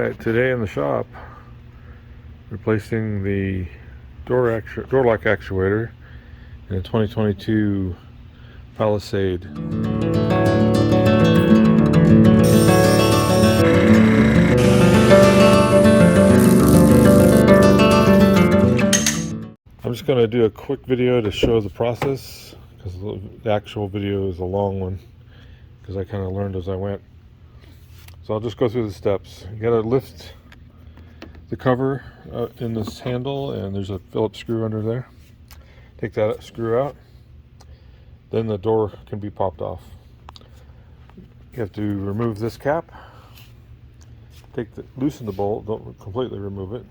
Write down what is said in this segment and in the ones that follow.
Alright, today in the shop, replacing the door lock actuator in a 2022 Palisade. I'm just going to do a quick video to show the process, because the actual video is a long one, because I kind of learned as I went. So I'll just go through the steps. You got to lift the cover in this handle, and there's a Phillips screw under there. Take that screw out, then the door can be popped off. You have to remove this cap, loosen the bolt, don't completely remove it.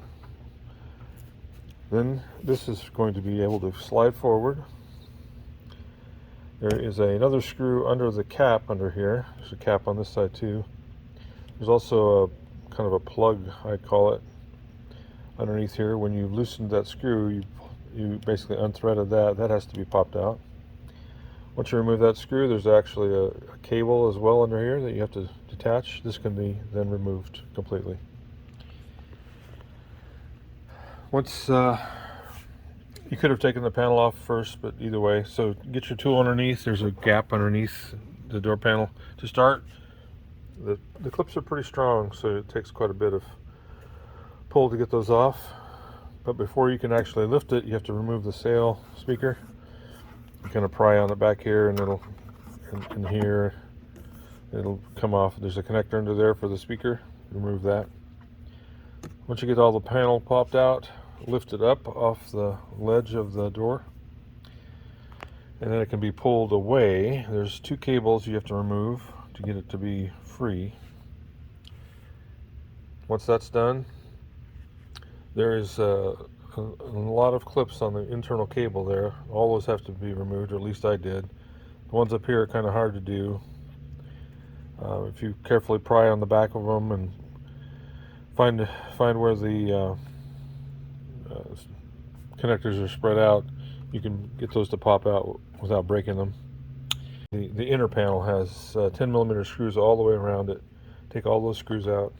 Then this is going to be able to slide forward. There is another screw under the cap under here. There's a cap on this side too. There's also a kind of a plug, I call it, underneath here. When you loosened that screw, you basically unthreaded that. That has to be popped out. Once you remove that screw, there's actually a cable as well under here that you have to detach. This can be then removed completely. Once you could have taken the panel off first, but either way, so get your tool underneath. There's a gap underneath the door panel to start. The clips are pretty strong, so it takes quite a bit of pull to get those off. But before you can actually lift it, you have to remove the sail speaker. You kind of pry on the back here, and it'll in here it'll come off. There's a connector under there for the speaker. Remove that. Once you get all the panel popped out, lift it up off the ledge of the door, and then it can be pulled away. There's two cables you have to remove to get it to be free. Once that's done, there is a lot of clips on the internal cable there. All those have to be removed, or at least I did. The ones up here are kind of hard to do. If you carefully pry on the back of them and find where the connectors are spread out, you can get those to pop out without breaking them. The inner panel has 10 millimeter screws all the way around it. Take all those screws out.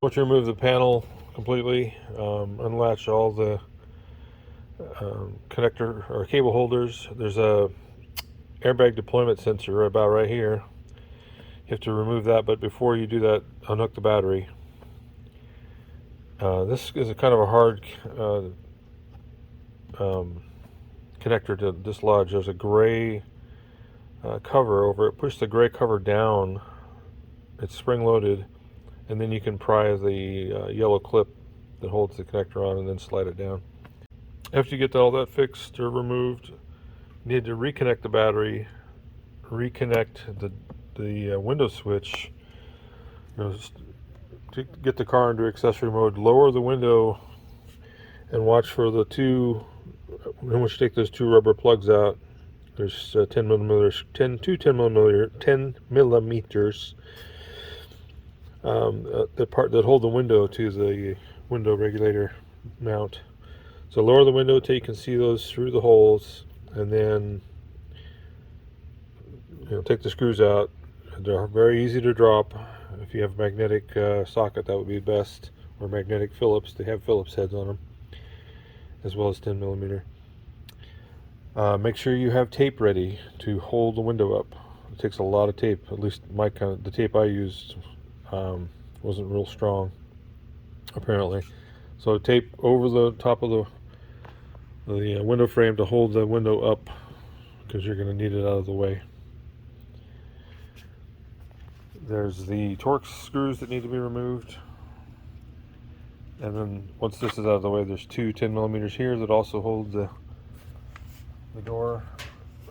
Once you remove the panel completely, unlatch all the connector or cable holders. There's a airbag deployment sensor about right here. You have to remove that, but before you do that, unhook the battery. This is a kind of a hard connector to dislodge. There's a gray cover over it. Push the gray cover down. It's spring loaded, and then you can pry the yellow clip that holds the connector on, and then slide it down. After you get all that fixed or removed, you need to reconnect the battery, reconnect the window switch, to get the car into accessory mode. Lower the window and watch for the two. Once you take those two rubber plugs out, there's 10 millimeters, 10 millimeters. The part that hold the window to the window regulator mount. So lower the window till you can see those through the holes, and then take the screws out. They're very easy to drop. If you have a magnetic socket, that would be best, or magnetic Phillips. They have Phillips heads on them, as well as 10 millimeter. Make sure you have tape ready to hold the window up. It takes a lot of tape. At least the tape I used wasn't real strong, apparently. So tape over the top of the window frame to hold the window up, because you're going to need it out of the way. There's the Torx screws that need to be removed. And then once this is out of the way, there's two 10 millimeters here that also hold the door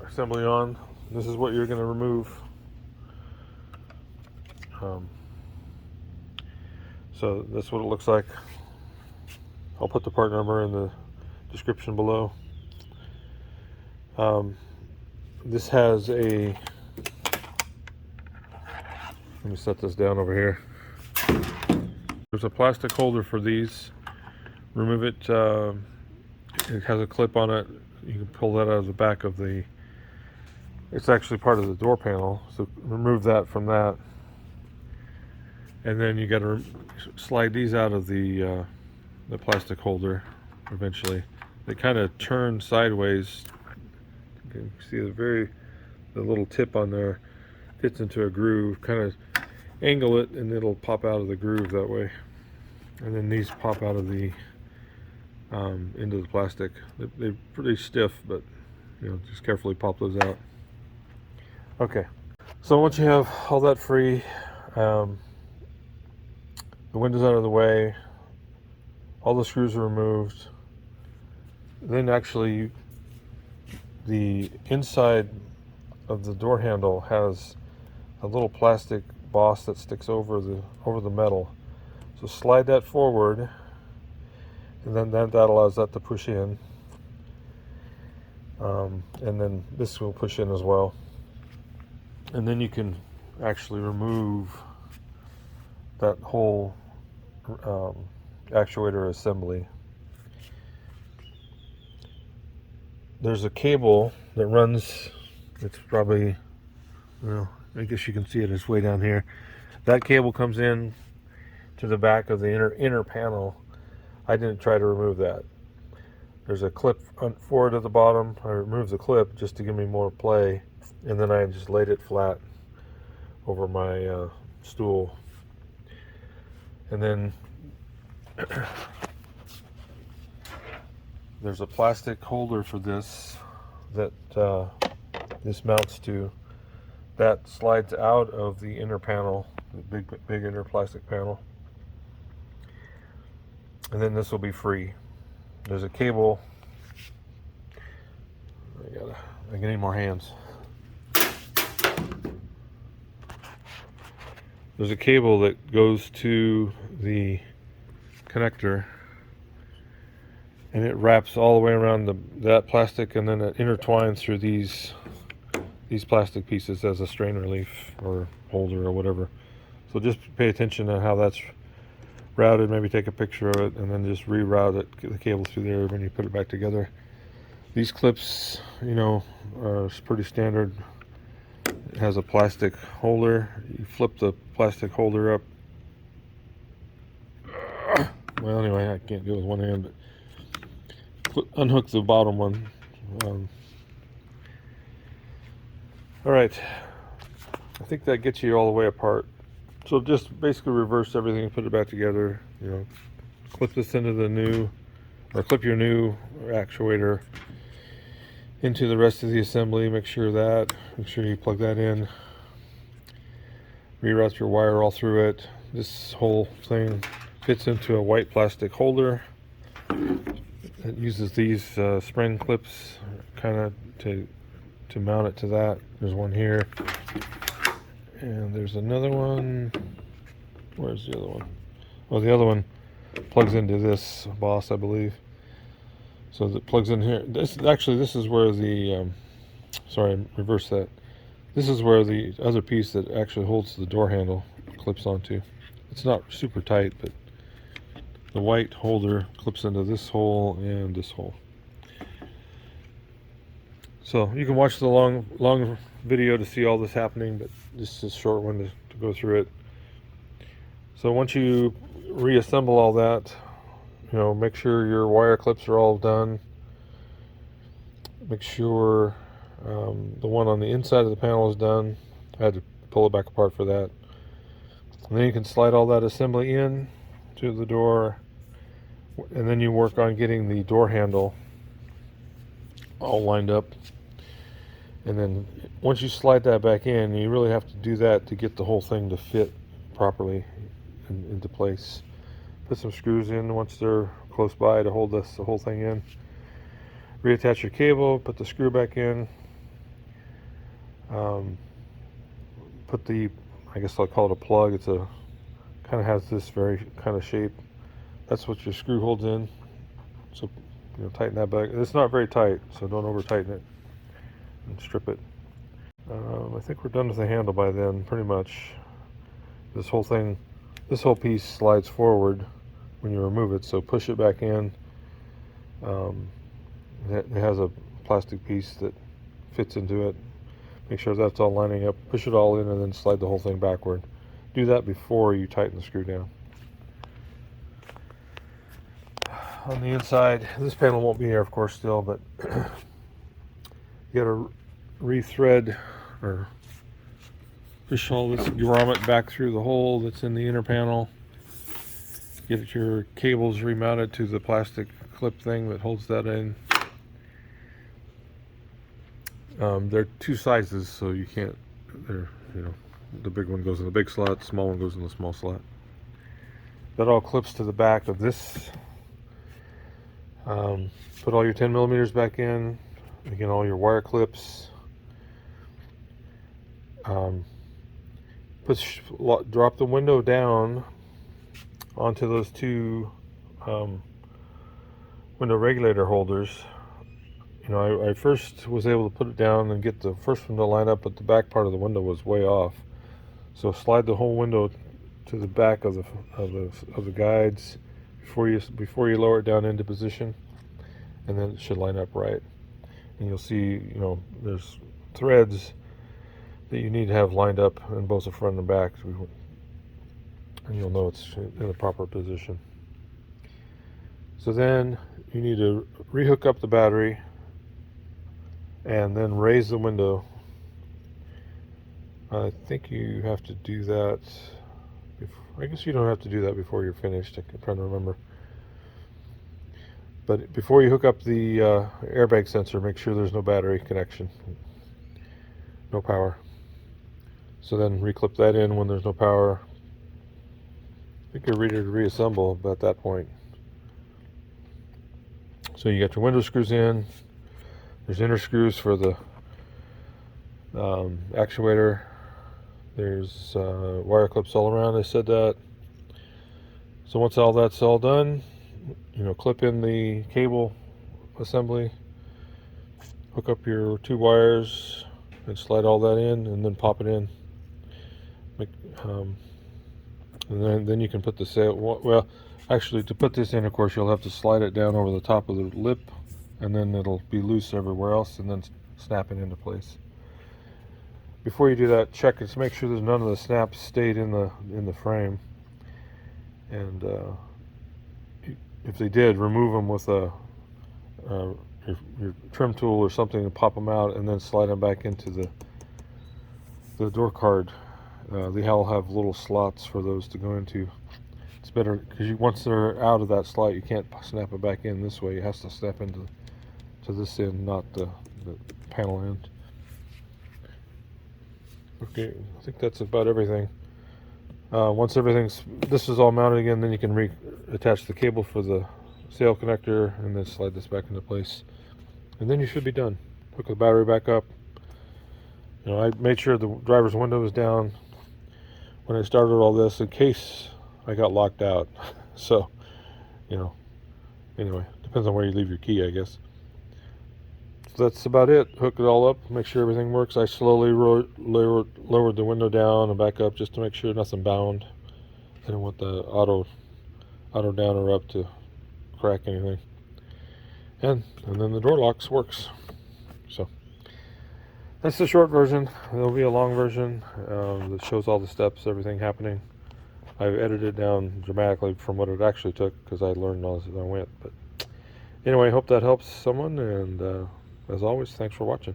assembly on. This is what you're going to remove. So that's what it looks like. I'll put the part number in the description below. This has a, let me set this down over here. There's a plastic holder for these. Remove it. It has a clip on it. You can pull that out of the back of the, it's actually part of the door panel, so remove that from that. And then you got to slide these out of the plastic holder eventually. They kind of turn sideways. You can see the little tip on there fits into a groove. Kind of angle it and it'll pop out of the groove that way. And then these pop out of the into the plastic. They're pretty stiff, but just carefully pop those out. Okay, so once you have all that free, the windows out of the way, all the screws are removed, then actually the inside of the door handle has a little plastic boss that sticks over the metal. So slide that forward, and then that allows that to push in, and then this will push in as well. And then you can actually remove that whole actuator assembly. There's a cable that runs, it's probably, I guess you can see it, it's way down here. That cable comes in to the back of the inner panel. I didn't try to remove that. There's a clip forward at the bottom. I removed the clip just to give me more play, and then I just laid it flat over my stool. And then there's a plastic holder for this that this mounts to. That slides out of the inner panel, the big inner plastic panel. And then this will be free. There's a cable. I need more hands. There's a cable that goes to the connector, and it wraps all the way around that plastic, and then it intertwines through these plastic pieces as a strain relief or holder or whatever. So just pay attention to how that's routed. Maybe take a picture of it and then just reroute it, get the cable through there when you put it back together. These clips, are pretty standard. It has a plastic holder. You flip the plastic holder up. Well, anyway, I can't do it with one hand, but unhook the bottom one. All right, I think that gets you all the way apart. So just basically reverse everything and put it back together. Clip this into clip your new actuator into the rest of the assembly. Make sure you plug that in. Reroute your wire all through it. This whole thing fits into a white plastic holder. It uses these spring clips kind of to mount it to that. There's one here, and there's another one. Where's the other one? Oh, the other one plugs into this boss, I believe. So it plugs in here. This is where the sorry, reverse that. This is where the other piece that actually holds the door handle clips onto. It's not super tight, but the white holder clips into this hole and this hole. So you can watch the long video to see all this happening, but this is a short one to go through it. So once you reassemble all that, make sure your wire clips are all done. Make sure the one on the inside of the panel is done. I had to pull it back apart for that. And then you can slide all that assembly in to the door, and then you work on getting the door handle all lined up. And then once you slide that back in, you really have to do that to get the whole thing to fit properly into place. Put some screws in once they're close by to hold the whole thing in. Reattach your cable, put the screw back in. Put I guess I'll call it a plug. It's kind of has this very kind of shape. That's what your screw holds in. So tighten that back. It's not very tight, so don't over tighten it and strip it. I think we're done with the handle by then, pretty much. This whole piece slides forward when you remove it, so push it back in. It has a plastic piece that fits into it. Make sure that's all lining up. Push it all in and then slide the whole thing backward. do that before you tighten the screw down. On the inside, this panel won't be here, of course, still, but you got to rethread or push all this grommet back through the hole that's in the inner panel. Get your cables remounted to the plastic clip thing that holds that in. There are two sizes, so you can't, the big one goes in the big slot, the small one goes in the small slot. That all clips to the back of this. Put all your 10 millimeters back in. Again, all your wire clips. Drop the window down onto those two window regulator holders. I first was able to put it down and get the first one to line up, but the back part of the window was way off. So slide the whole window to the back of the guides before you lower it down into position, and then it should line up right. And you'll see, there's threads that you need to have lined up in both the front and the back, and you'll know it's in the proper position. So then you need to rehook up the battery and then raise the window. I think you have to do that. I guess you don't have to do that before you're finished. I'm trying to remember. But before you hook up the airbag sensor, make sure there's no battery connection, no power. So then reclip that in when there's no power. I think you're ready to reassemble at that point. So you got your window screws in. There's inner screws for the actuator. There's wire clips all around. I said that. So once all that's all done, clip in the cable assembly, hook up your two wires, and slide all that in, and then pop it in. And then you can put the sail. Well, actually, to put this in, of course, you'll have to slide it down over the top of the lip, and then it'll be loose everywhere else, and then snap it into place. Before you do that, check and make sure there's none of the snaps stayed in the frame, and if they did, remove them with your trim tool or something and pop them out, and then slide them back into the door card. They all have little slots for those to go into. It's better because once they're out of that slot, you can't snap it back in this way. It has to snap into this end, not the panel end. Okay, I think that's about everything. Once this is all mounted again, then you can reattach the cable for the sail connector and then slide this back into place. And then you should be done. Hook the battery back up. I made sure the driver's window was down when I started all this in case I got locked out. So, anyway, depends on where you leave your key, I guess. So that's about it. Hook it all up, make sure everything works. I slowly lowered the window down and back up just to make sure nothing bound. I didn't want the auto down or up to crack anything. And then the door locks works. So that's the short version. There'll be a long version that shows all the steps, everything happening. I've edited down dramatically from what it actually took because I learned all as I went. But anyway, I hope that helps someone, and as always, thanks for watching.